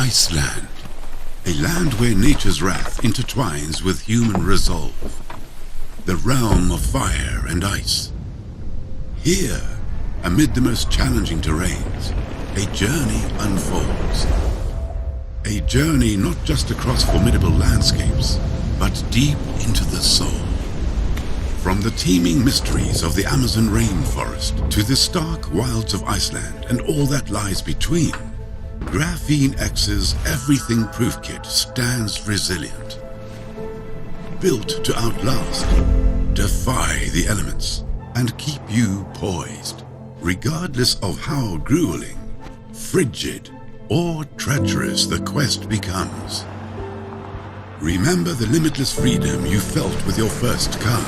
Iceland, a land where nature's wrath intertwines with human resolve, the realm of fire and ice. Here, amid the most challenging terrains, a journey unfolds. A journey not just across formidable landscapes, but deep into the soul. From the teeming mysteries of the Amazon rainforest to the stark wilds of Iceland and all that lies between, Graphene-X's everything-proof kit stands resilient. Built to outlast, defy the elements, and keep you poised, regardless of how grueling, frigid, or treacherous the quest becomes. Remember the limitless freedom you felt with your first car.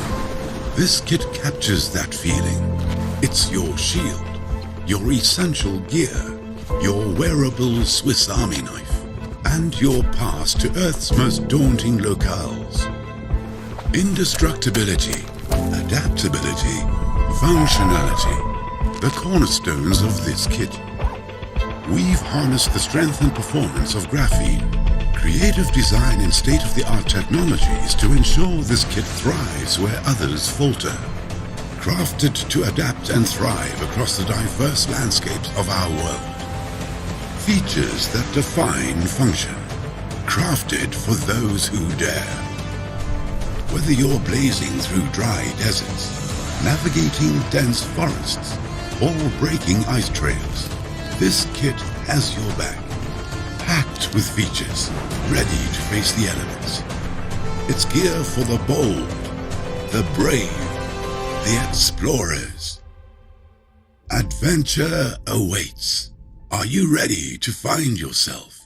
This kit captures that feeling. It's your shield, your essential gear, your wearable Swiss Army knife, and your pass to Earth's most daunting locales. Indestructibility, adaptability, functionality, the cornerstones of this kit. We've harnessed the strength and performance of graphene, creative design and state-of-the-art technologies to ensure this kit thrives where others falter. Crafted to adapt and thrive across the diverse landscapes of our world. Features that define function, crafted for those who dare. Whether you're blazing through dry deserts, navigating dense forests, or breaking ice trails, this kit has your back. Packed with features, ready to face the elements. It's gear for the bold, the brave, the explorers. Adventure awaits. Are you ready to find yourself